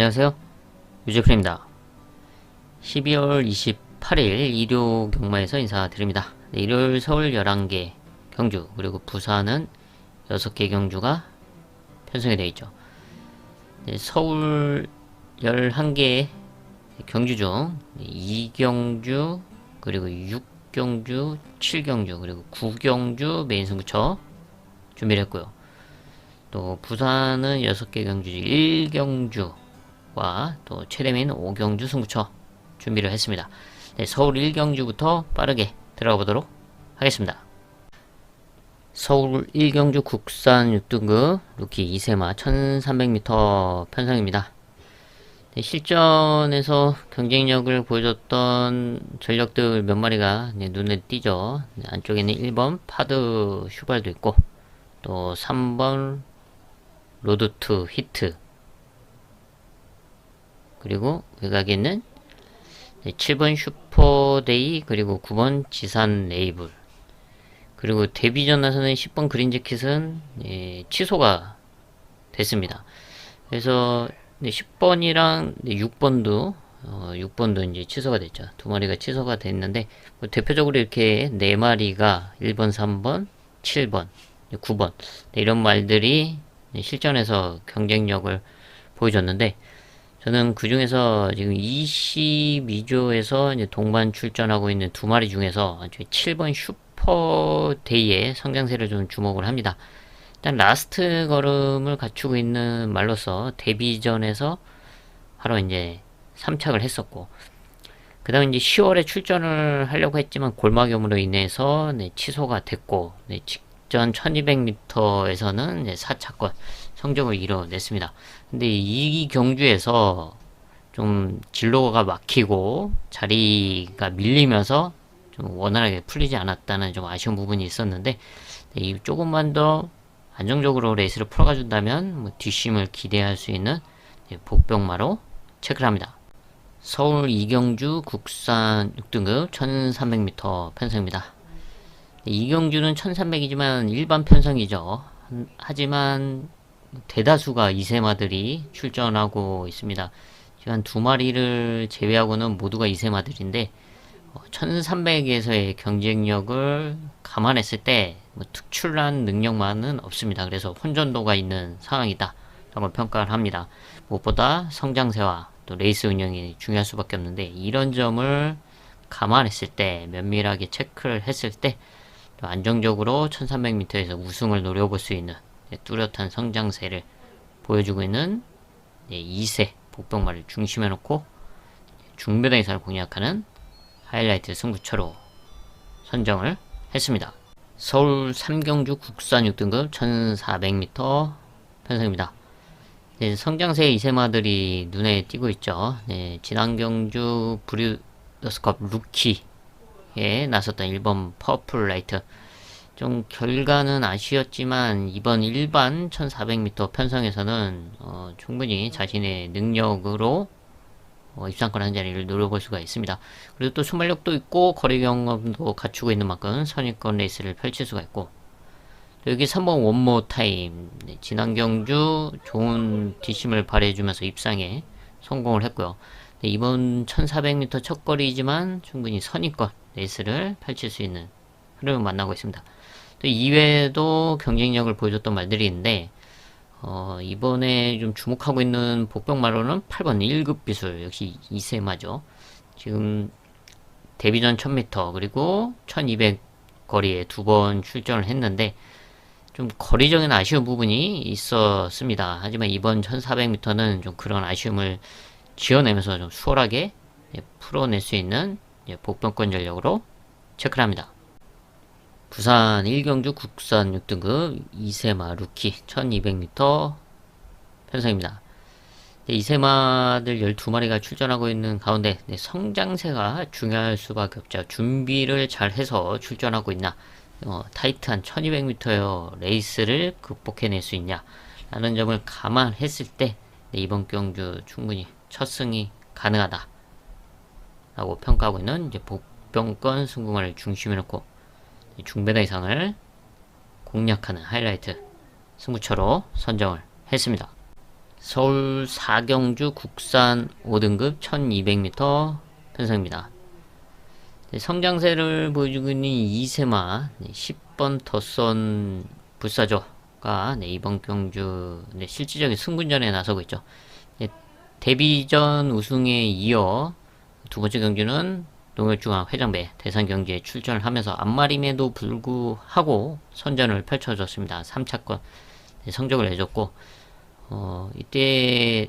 안녕하세요. 유재프입니다. 12월 28일 일요 경마에서 인사드립니다. 네, 일요일 서울 11개 경주 그리고 부산은 6개 경주가 편성이 되어 있죠. 네, 서울 11개 경주 중 2경주 그리고 6경주 7경주 그리고 9경주 메인 승부처 준비를 했고요. 또 부산은 6개 경주 중 1경주 또 최대 메인 5경주 승부처 준비를 했습니다. 네, 서울 1경주부터 빠르게 들어가 보도록 하겠습니다. 서울 1경주 국산 6등급 루키 이세마 1300m 편성입니다. 네, 실전에서 경쟁력을 보여줬던 전력들 몇 마리가 눈에 띄죠. 네, 안쪽에는 1번 파드 슈발도 있고 또 3번 로드투 히트 그리고 외곽에 있는 7번 슈퍼데이 그리고 9번 지산 레이블 그리고 데뷔전 나서는 10번 그린재킷은 취소가 됐습니다. 그래서 10번이랑 6번도 6번도 이제 취소가 됐죠. 두 마리가 취소가 됐는데 뭐 대표적으로 이렇게 4마리가 1번, 3번, 7번, 9번 이런 말들이 실전에서 경쟁력을 보여줬는데 저는 그 중에서 지금 22조에서 이제 동반 출전하고 있는 두 마리 중에서 7번 슈퍼데이의 성장세를 좀 주목을 합니다. 일단 라스트 걸음을 갖추고 있는 말로서 데뷔전에서 바로 이제 3착을 했었고, 그 다음에 이제 10월에 출전을 하려고 했지만 골마겸으로 인해서 취소가 됐고, 직전 1200m에서는 4차권 성적을 이뤄냈습니다. 근데 이 경주에서 좀 진로가 막히고 자리가 밀리면서 좀 원활하게 풀리지 않았다는 좀 아쉬운 부분이 있었는데 이 조금만 더 안정적으로 레이스를 풀어가 준다면 뭐 뒷심을 기대할 수 있는 복병마로 체크를 합니다. 서울 이경주 국산 6등급 1300m 편성입니다. 이경주는 1300이지만 일반 편성이죠. 하지만 대다수가 이세마들이 출전하고 있습니다. 지금 한 두 마리를 제외하고는 모두가 이세마들인데 1300에서의 경쟁력을 감안했을 때 뭐 특출난 능력만은 없습니다. 그래서 혼전도가 있는 상황이다 라고 평가를 합니다. 무엇보다 성장세와 또 레이스 운영이 중요할 수밖에 없는데 이런 점을 감안했을 때 면밀하게 체크를 했을 때 안정적으로 1300m에서 우승을 노려볼 수 있는 뚜렷한 성장세를 보여주고 있는 2세 복병마를 중심에 놓고 중배당 이상을 공략하는 하이라이트 승부처로 선정을 했습니다. 서울 3경주 국산 6등급 1400m 편성입니다. 성장세 이세마들이 눈에 띄고 있죠. 지난 경주 브리더스컵 루키에 나섰던 1번 퍼플라이트 좀 결과는 아쉬웠지만 이번 일반 1400m 편성에서는 충분히 자신의 능력으로 입상권 한 자리를 노려볼 수가 있습니다. 그리고 또 순발력도 있고 거리 경험도 갖추고 있는 만큼 선입권 레이스를 펼칠 수가 있고 여기 3번 원모 타임 지난 경주 좋은 뒷심을 발휘해주면서 입상에 성공을 했고요. 이번 1400m 첫 거리이지만 충분히 선입권 레이스를 펼칠 수 있는 흐름을 만나고 있습니다. 또 이외에도 경쟁력을 보여줬던 말들이 있는데 이번에 좀 주목하고 있는 복병마로는 8번 1급 비술 역시 이세마죠. 지금 데뷔전 1000m 그리고 1200 거리에 두 번 출전을 했는데 좀 거리적인 아쉬운 부분이 있었습니다. 하지만 이번 1400m는 좀 그런 아쉬움을 지어내면서 좀 수월하게 풀어낼 수 있는 복병권 전력으로 체크를 합니다. 부산 1경주 국산 6등급 이세마 루키 1200m 편성입니다. 이세마들 12마리가 출전하고 있는 가운데 성장세가 중요할 수밖에 없죠. 준비를 잘 해서 출전하고 있나 타이트한 1200m 레이스를 극복해낼 수 있냐 라는 점을 감안했을 때 이번 경주 충분히 첫 승이 가능하다 라고 평가하고 있는 복병권 승부마를 중심에 놓고 중배당 이상을 공략하는 하이라이트 승부처로 선정을 했습니다. 서울 사경주 국산 5등급 1200m 편성입니다. 성장세를 보여주고 있는 2세마 10번 덧선 불사조가 이번 경주 실질적인 승군전에 나서고 있죠. 데뷔전 우승에 이어 두 번째 경주는 농협중앙회장배 대상 경기에 출전을 하면서 앞마림에도 불구하고 선전을 펼쳐줬습니다. 3차권 성적을 내줬고, 이때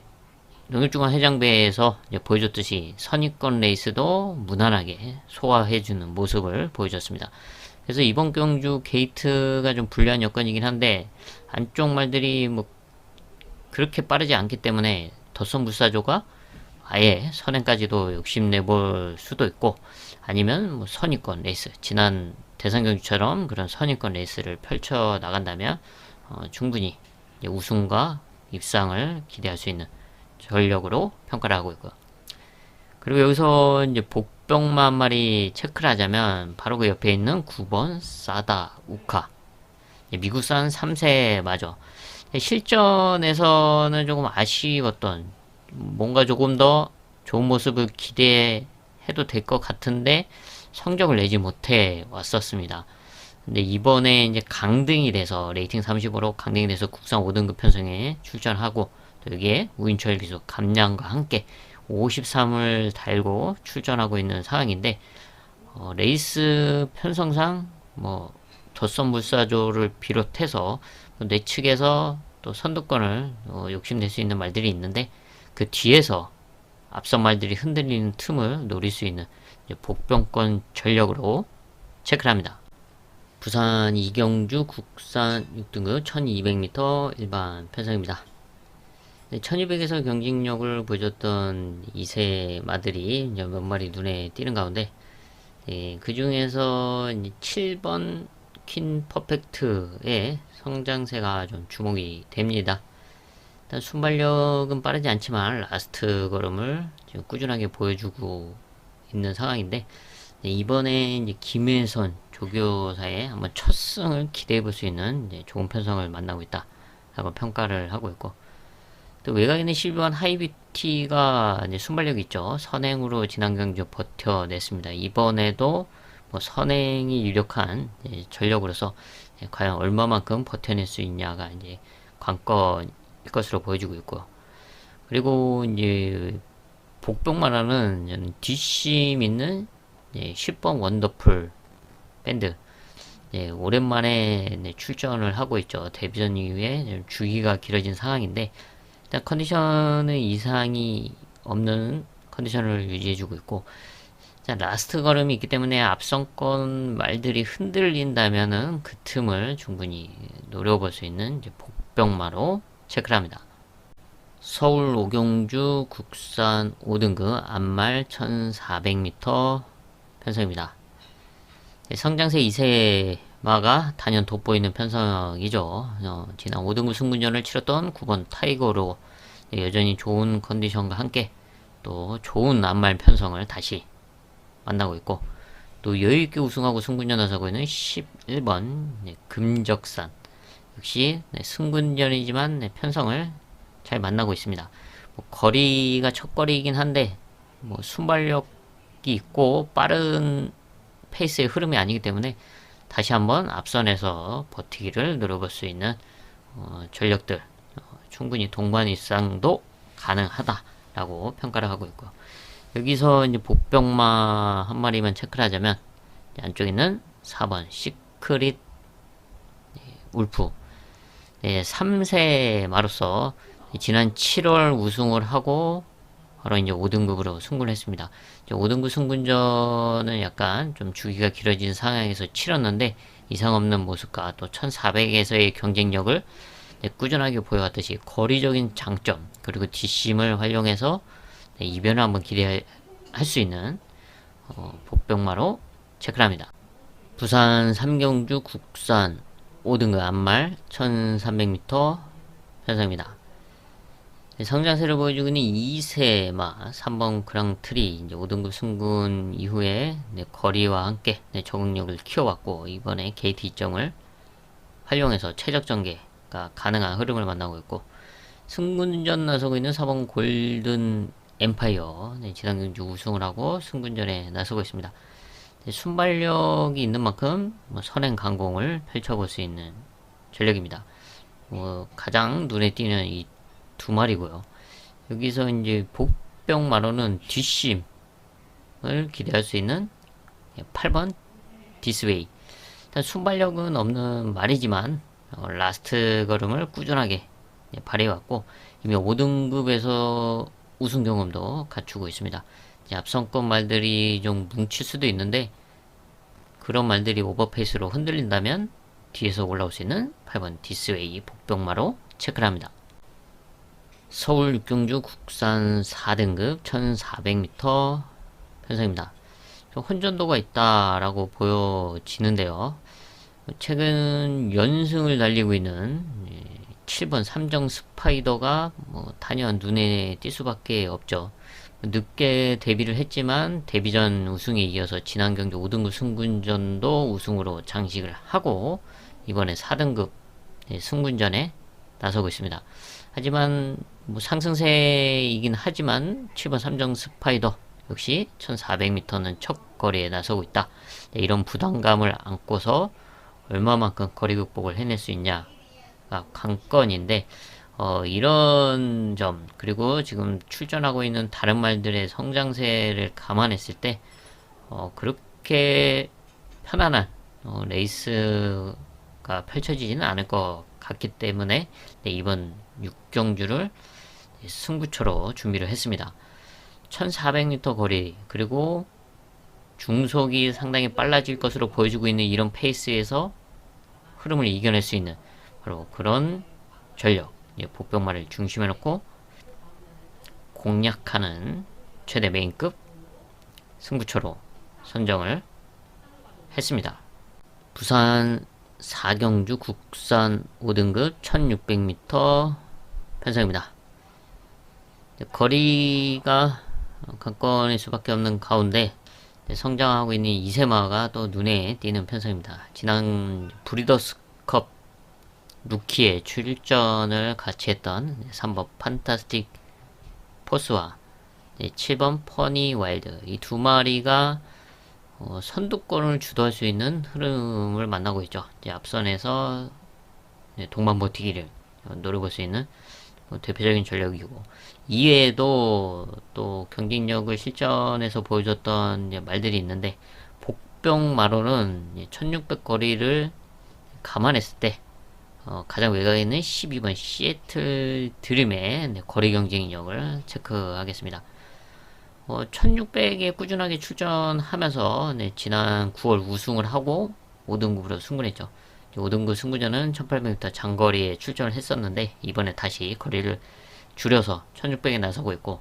농협중앙회장배에서 보여줬듯이 선입권 레이스도 무난하게 소화해주는 모습을 보여줬습니다. 그래서 이번 경주 게이트가 좀 불리한 여건이긴 한데, 안쪽 말들이 뭐 그렇게 빠르지 않기 때문에 덧선 불사조가 아예 선행까지도 욕심내볼 수도 있고, 아니면 뭐 선입권 레이스, 지난 대상 경주처럼 그런 선입권 레이스를 펼쳐 나간다면 충분히 우승과 입상을 기대할 수 있는 전력으로 평가를 하고 있고요. 그리고 여기서 이제 복병마 한 마리 체크를 하자면 바로 그 옆에 있는 9번 사다 우카, 미국산 3세 마저 실전에서는 조금 아쉬웠던, 뭔가 조금 더 좋은 모습을 기대해도 될 것 같은데 성적을 내지 못해 왔었습니다. 근데 이번에 이제 강등이 돼서 레이팅 35로 강등이 돼서 국산 5등급 편성에 출전하고, 또 여기에 우인철 기수 감량과 함께 53을 달고 출전하고 있는 상황인데, 레이스 편성상 뭐 덧선 불사조를 비롯해서 내 측에서 또 선두권을 욕심낼 수 있는 말들이 있는데, 그 뒤에서 앞선 말들이 흔들리는 틈을 노릴 수 있는 복병권 전력으로 체크를 합니다. 부산 이경주 국산 6등급 1200m 일반 편성입니다. 1200에서 경쟁력을 보여줬던 2세 마들이 몇 마리 눈에 띄는 가운데, 그 중에서 7번 퀸 퍼펙트의 성장세가 좀 주목이 됩니다. 일단 순발력은 빠르지 않지만 라스트 걸음을 지금 꾸준하게 보여주고 있는 상황인데, 이번에 이제 김혜선 조교사의 한번 첫 승을 기대해 볼 수 있는 좋은 편성을 만나고 있다 라고 평가를 하고 있고, 또 외곽에 있는 12번 하이비티가 순발력이 있죠. 선행으로 지난 경주 버텨냈습니다. 이번에도 뭐 선행이 유력한 전력으로서 과연 얼마만큼 버텨낼 수 있냐가 이제 관건일 것으로 보여지고 있고요. 그리고 이제 복병마라는 뒷심 있는 10번 원더풀 밴드, 오랜만에 출전을 하고 있죠. 데뷔전 이후에 주기가 길어진 상황인데, 일단 컨디션은 이상이 없는 컨디션을 유지해주고 있고, 라스트 걸음이 있기 때문에 앞선권 말들이 흔들린다면은 그 틈을 충분히 노려볼 수 있는 복병마로 체크를 합니다. 서울 오경주 국산 5등급 앞말 1400m 편성입니다. 성장세 2세마가 단연 돋보이는 편성이죠. 지난 5등급 승분전을 치렀던 9번 타이거로 여전히 좋은 컨디션과 함께 또 좋은 앞말 편성을 다시 만나고 있고, 또 여유있게 우승하고 승군전 나서고 있는 11번 금적산 역시 승군전이지만 편성을 잘 만나고 있습니다. 뭐 거리가 첫 거리이긴 한데 뭐 순발력이 있고 빠른 페이스의 흐름이 아니기 때문에 다시 한번 앞선에서 버티기를 노려볼 수 있는 전력들, 충분히 동반 입상도 가능하다라고 평가를 하고 있고요. 여기서 이제 복병마 한 마리만 체크를 하자면, 안쪽에 있는 4번 시크릿 울프, 3세 마로서 지난 7월 우승을 하고 바로 이제 5등급으로 승부를 했습니다. 5등급 승분전은 약간 좀 주기가 길어진 상황에서 치렀는데, 이상 없는 모습과 또 1400에서의 경쟁력을 꾸준하게 보여왔듯이 거리적인 장점, 그리고 뒷심을 활용해서 이변을 한번 기대할 수 있는 복병마로 체크를 합니다. 부산 삼경주 국산 5등급 앞말 1300m 편성입니다. 성장세를 보여주고 있는 2세마 3번 그랑트리, 이제 5등급 승군 이후에 거리와 함께 적응력을 키워왔고, 이번에 게이트 이점을 활용해서 최적 전개가 가능한 흐름을 만나고 있고, 승군전 나서고 있는 4번 골든 엠파이어. 지난 경주 우승을 하고 승군전에 나서고 있습니다. 순발력이 있는 만큼 선행 강공을 펼쳐볼 수 있는 전력입니다. 가장 눈에 띄는 이 두 마리고요. 여기서 이제 복병 마로는 뒷심을 기대할 수 있는 8번 디스웨이. 일단 순발력은 없는 말이지만 라스트 걸음을 꾸준하게 발휘해왔고 이미 5등급에서 우승 경험도 갖추고 있습니다. 앞선권 말들이 좀 뭉칠 수도 있는데 그런 말들이 오버페이스로 흔들린다면 뒤에서 올라올 수 있는 8번 디스웨이 복병마로 체크를 합니다. 서울 육경주 국산 4등급 1400m 편성입니다. 혼전도가 있다라고 보여지는데요. 최근 연승을 달리고 있는 7번 삼정 스파이더가 단연 눈에 띌 수밖에 없죠. 늦게 데뷔를 했지만 데뷔전 우승에 이어서 지난 경기 5등급 승군전도 우승으로 장식을 하고 이번에 4등급 승군전에 나서고 있습니다. 하지만 상승세이긴 하지만 7번 삼정 스파이더 역시 1400m는 첫 거리에 나서고 있다. 이런 부담감을 안고서 얼마만큼 거리 극복을 해낼 수 있냐가 관건인데 이런 점 그리고 지금 출전하고 있는 다른 말들의 성장세를 감안했을 때 그렇게 편안한 레이스가 펼쳐지지는 않을 것 같기 때문에 이번 6경주를 승부처로 준비를 했습니다. 1400m 거리 그리고 중속이 상당히 빨라질 것으로 보여주고 있는 이런 페이스에서 흐름을 이겨낼 수 있는 바로 그런 전력 복병마를 중심에 놓고 공략하는 최대 메인급 승부처로 선정을 했습니다. 부산 4경주 국산 5등급 1600m 편성입니다. 거리가 관건일 수밖에 없는 가운데 성장하고 있는 이세마가 또 눈에 띄는 편성입니다. 지난 브리더스컵 루키의 출전을 같이 했던 3번 판타스틱 포스와 7번 퍼니 와일드 이 두 마리가 선두권을 주도할 수 있는 흐름을 만나고 있죠. 앞선에서 동반 버티기를 노려볼 수 있는 대표적인 전력이고 이외에도 또 경쟁력을 실전에서 보여줬던 말들이 있는데 복병마로는 1600 거리를 감안했을 때 가장 외곽에 있는 12번 시애틀 드림의 거리 경쟁력을 체크하겠습니다. 1600에 꾸준하게 출전하면서 지난 9월 우승을 하고 5등급으로 승군했죠. 5등급 승구전은 1800m 장거리에 출전을 했었는데 이번에 다시 거리를 줄여서 1600에 나서고 있고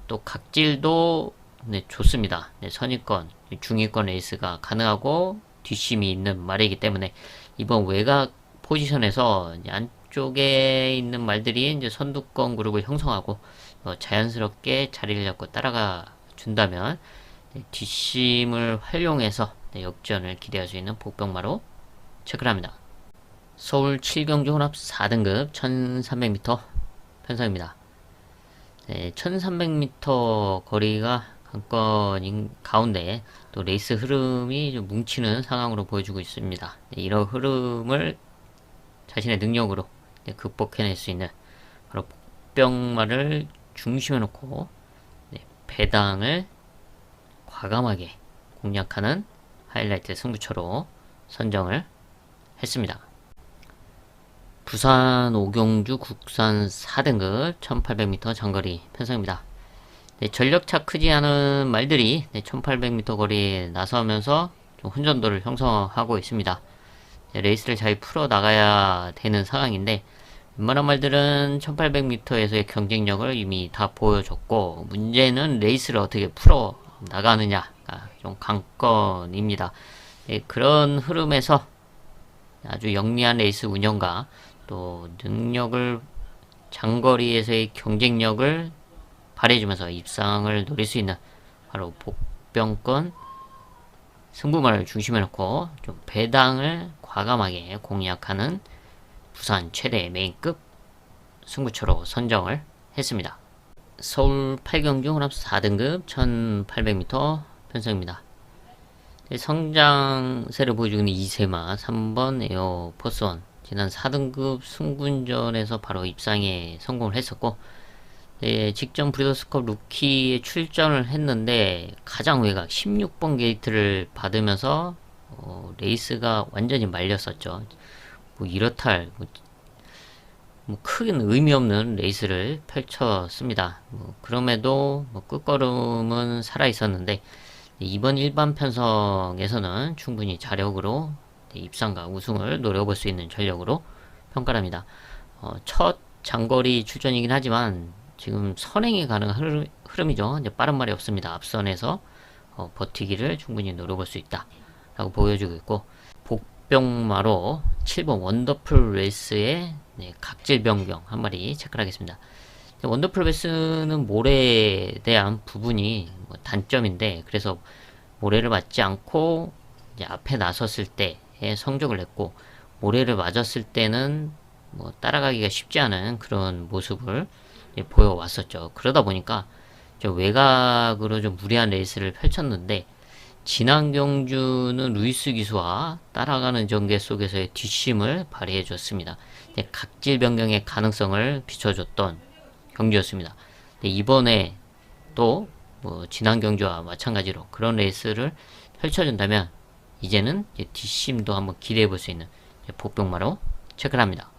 또 각질도 좋습니다. 선입권, 중위권 레이스가 가능하고 뒷심이 있는 말이기 때문에 이번 외곽 포지션에서 안쪽에 있는 말들이 이제 선두권 그룹을 형성하고 자연스럽게 자리를 잡고 따라가 준다면 뒷심을 활용해서 역전을 기대할 수 있는 복병마로 체크를 합니다. 서울 7경주 혼합 4등급 1300m 편성입니다. 1300m 거리가 관건인 가운데 또 레이스 흐름이 좀 뭉치는 상황으로 보여주고 있습니다. 이런 흐름을 자신의 능력으로 극복해낼 수 있는 바로 복병마를 중심에 놓고 배당을 과감하게 공략하는 하이라이트 승부처로 선정을 했습니다. 부산 5경주 국산 4등급 1800m 장거리 편성입니다. 전력차 크지 않은 말들이 1800m 거리에 나서면서 좀 혼전도를 형성하고 있습니다. 레이스를 잘 풀어 나가야 되는 상황인데 웬만한 말들은 1800m에서의 경쟁력을 이미 다 보여줬고 문제는 레이스를 어떻게 풀어 나가느냐가 좀 관건입니다. 그런 흐름에서 아주 영리한 레이스 운영과 또 능력을 장거리에서의 경쟁력을 발휘해주면서 입상을 노릴 수 있는 바로 복병권 승부마를 중심에 놓고 좀 배당을 과감하게 공략하는 부산 최대 메인급 승부처로 선정을 했습니다. 서울 8경주 혼합 4등급 1800m 편성입니다. 성장세를 보여주는 이세마 3번 에어 포스원 지난 4등급 승군전에서 바로 입상에 성공을 했었고, 직전 브리더스컵 루키에 출전을 했는데 가장 외곽 16번 게이트를 받으면서 레이스가 완전히 말렸었죠. 뭐 이렇다 할 뭐 큰 의미 없는 레이스를 펼쳤습니다. 그럼에도 끝걸음은 살아 있었는데 이번 일반 편성에서는 충분히 자력으로 입상과 우승을 노려볼 수 있는 전력으로 평가합니다. 첫 장거리 출전이긴 하지만 지금 선행이 가능한 흐름이죠. 이제 빠른 말이 없습니다. 앞선에서 버티기를 충분히 노려볼 수 있다 라고 보여주고 있고, 복병마로 7번 원더풀 레이스의 각질 변경 한 마리 체크를 하겠습니다. 원더풀 레이스는 모래에 대한 부분이 단점인데, 그래서 모래를 맞지 않고 이제 앞에 나섰을 때의 성적을 냈고, 모래를 맞았을 때는 따라가기가 쉽지 않은 그런 모습을 보여왔었죠. 그러다 보니까 외곽으로 좀 무리한 레이스를 펼쳤는데, 지난 경주는 루이스 기수와 따라가는 전개 속에서의 뒷심을 발휘해 줬습니다. 각질 변경의 가능성을 비춰줬던 경주였습니다. 이번에 또 지난 경주와 마찬가지로 그런 레이스를 펼쳐준다면 이제는 뒷심도 한번 기대해 볼 수 있는 복병마로 체크를 합니다.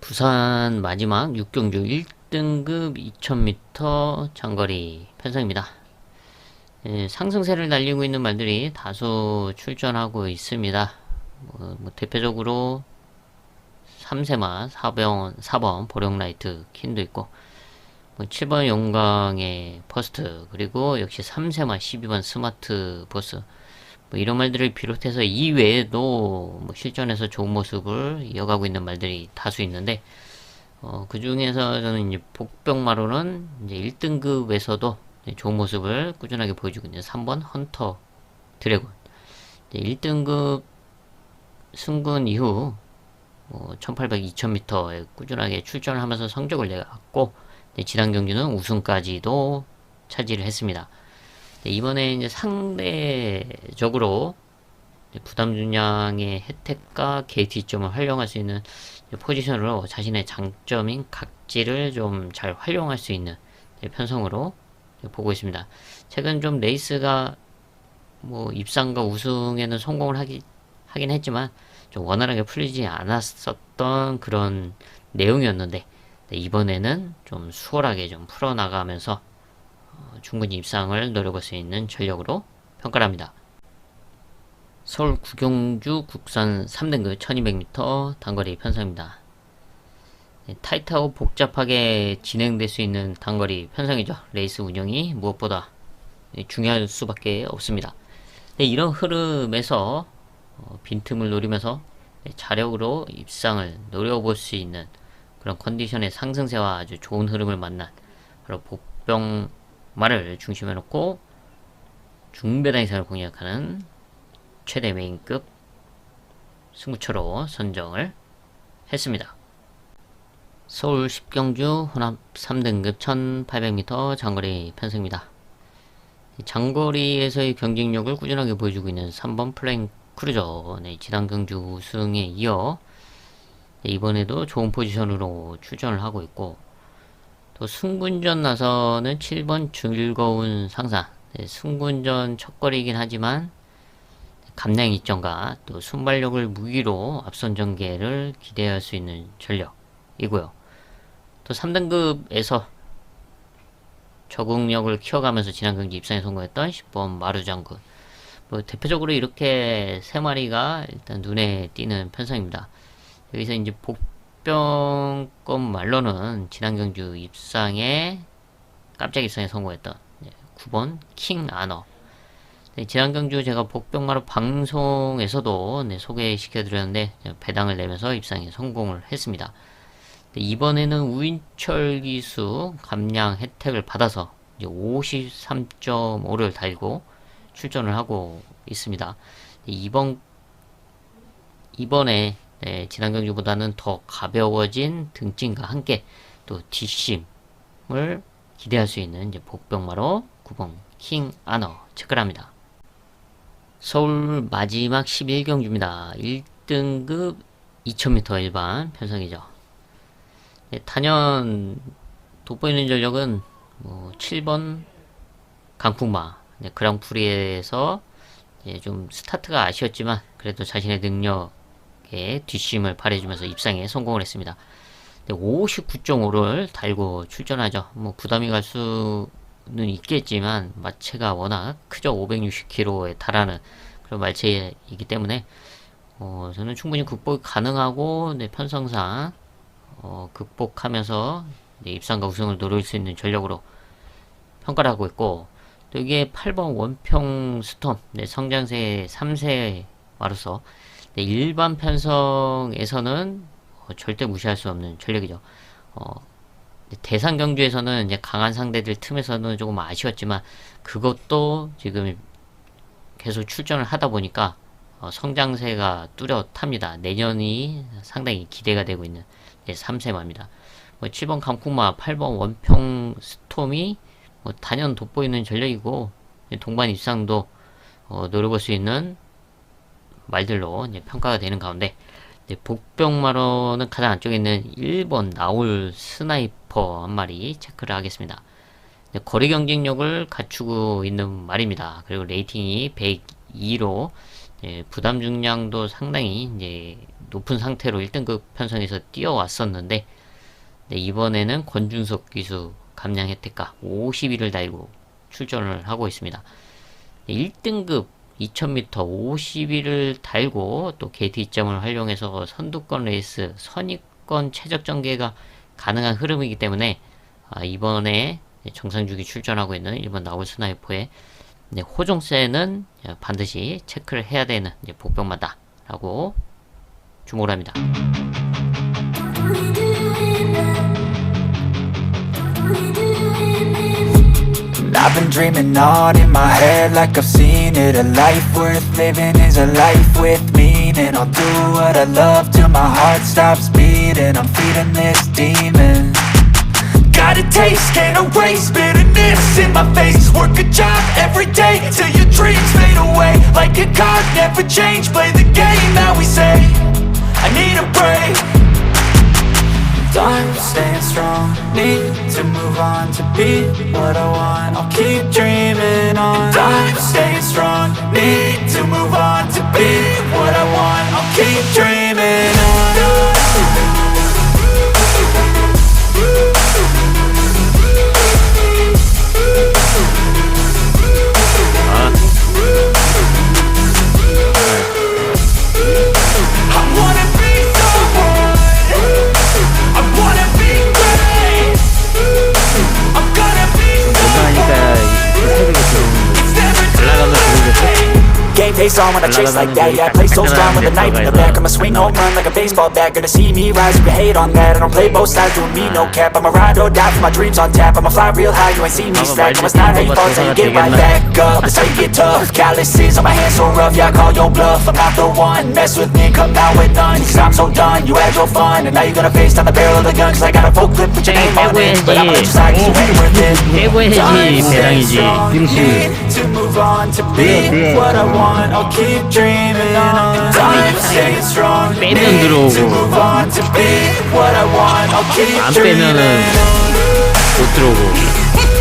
부산 마지막 6경주 1등급 2000m 장거리 편성입니다. 상승세를 날리고 있는 말들이 다수 출전하고 있습니다. 대표적으로 3세마 4번 보령라이트 킨도 있고, 7번 용광의 퍼스트, 그리고 역시 3세마 12번 스마트 보스, 이런 말들을 비롯해서 이외에도 실전에서 좋은 모습을 이어가고 있는 말들이 다수 있는데, 그 중에서 저는 이제 복병마로는 이제 1등급에서도 좋은 모습을 꾸준하게 보여주고 있는 3번 헌터 드래곤. 1등급 승군 이후 1800, 2000m에 꾸준하게 출전을 하면서 성적을 내갔고, 지난 경주는 우승까지도 차지를 했습니다. 이번에 이제 상대적으로 부담 중량의 혜택과 게이트점을 활용할 수 있는 포지션으로 자신의 장점인 각질을 좀 잘 활용할 수 있는 편성으로 보고 있습니다. 최근 좀 레이스가 입상과 우승에는 성공을 하긴 했지만 좀 원활하게 풀리지 않았었던 그런 내용이었는데, 이번에는 좀 수월하게 좀 풀어나가면서 충분히 입상을 노려볼 수 있는 전력으로 평가합니다. 서울 구경주 국산 3등급 1200m 단거리 편성입니다. 타이트하고 복잡하게 진행될 수 있는 단거리 편성이죠. 레이스 운영이 무엇보다 중요할 수밖에 없습니다. 이런 흐름에서 빈틈을 노리면서 자력으로 입상을 노려볼 수 있는 그런 컨디션의 상승세와 아주 좋은 흐름을 만난 바로 복병마를 중심에 놓고 중배당 이상을 공략하는 최대 메인급 승부처로 선정을 했습니다. 서울 10경주 혼합 3등급 1800m 장거리 편성입니다. 장거리에서의 경쟁력을 꾸준하게 보여주고 있는 3번 플레인 크루저, 지난 경주 우승에 이어 이번에도 좋은 포지션으로 출전을 하고 있고, 또 승군전 나서는 7번 즐거운 상사, 승군전 첫거리이긴 하지만 감량 이점과 또 순발력을 무기로 앞선 전개를 기대할 수 있는 전력이고요. 또 3등급에서 적응력을 키워가면서 지난 경기 입상에 성공했던 10번 마루장군, 대표적으로 이렇게 세 마리가 일단 눈에 띄는 편성입니다. 여기서 이제 복병급 말로는 지난 경주 입상에 깜짝 입상에 성공했던 9번 킹 아너. 지난 경주 제가 복병마로 방송에서도 소개시켜드렸는데 배당을 내면서 입상에 성공을 했습니다. 이번에는 우인철 기수 감량 혜택을 받아서 53.5를 달고 출전을 하고 있습니다. 이번에 네, 지난 경주보다는 더 가벼워진 등짐과 함께 또 뒷심을 기대할 수 있는 이제 복병마로 9번 킹 아너 체크를 합니다. 서울 마지막 11경주입니다. 1등급 2000m 일반 편성이죠. 네, 단연 돋보이는 전력은 7번 강풍마 네, 그랑프리에서 좀 스타트가 아쉬웠지만 그래도 자신의 능력에 뒷심을 발휘해주면서 입상에 성공을 했습니다. 59.5를 달고 출전하죠. 부담이 갈 수는 있겠지만 마체가 워낙 크죠. 560kg에 달하는 그런 말체이기 때문에 저는 충분히 극복이 가능하고 네, 편성상 극복하면서 네, 입상과 우승을 노릴 수 있는 전력으로 평가를 하고 있고, 또 이게 8번 원평 스톰 네, 성장세 3세 마로서 네, 일반 편성에서는 절대 무시할 수 없는 전력이죠. 대상 경주에서는 이제 강한 상대들 틈에서는 조금 아쉬웠지만 그것도 지금 계속 출전을 하다 보니까 성장세가 뚜렷합니다. 내년이 상당히 기대가 되고 있는 3세마입니다. 7번 강풍마, 8번 원평 스톰이 단연 돋보이는 전력이고 동반 입상도 노려볼 수 있는 말들로 평가가 되는 가운데 복병마로는 가장 안쪽에 있는 1번 나올 스나이퍼 한 마리 체크를 하겠습니다. 거리 경쟁력을 갖추고 있는 말입니다. 그리고 레이팅이 102로 부담 중량도 상당히 이제 높은 상태로 1등급 편성에서 뛰어왔었는데 이번에는 권준석 기수 감량 혜택가 50위를 달고 출전을 하고 있습니다. 1등급 2000m 50위를 달고 또 게이트 이점을 활용해서 선두권 레이스 선입권 최적 전개가 가능한 흐름이기 때문에 이번에 정상주기 출전하고 있는 1번 나올 스나이퍼의 호종세는 반드시 체크를 해야 되는 복병마다 라고 주목을 합니다. I've been dreaming on in my head like I've seen it. A life worth living is a life with meaning. I'll do what I love till my heart stops beating. I'm feeding this demon. Got a taste, can't erase bitterness in my face. Work a job every day till your dreams fade away. Like a card, never change, play the game that we say. I need a break. Done staying strong, need to move on to be what I want. I'll keep dreaming on. Done staying strong, need to move on to be what I want. I'll keep dreaming on. Game face on when I chase like that. Yeah, I play so strong with a knife in the back. I'ma swing home run like a baseball bat. Gonna see me rise, you can hate on that. I don't play both sides, doing me no cap. I'ma ride or die for my dreams on tap. I'ma fly real high, you ain't see me slack. I'ma start how you thought, so you get right back up. That's how you get tough. Calluses on my hands so rough, yeah, I call your bluff. I'm not the one, mess with me, come down with none. Cause I'm so done, you had your fun. And now you're gonna face down the barrel of the gun. Cause I got a full clip, put your name on it. But I'ma let you slide, cause you ain't worth it. 해보야지 배당이지. To move on, to be what I want. I'll keep dreaming on. Time staying strong. 빼면 들어오고 To move on, to be what I want. I'll keep 안 dreaming 빼면은 on. 못 들어오고.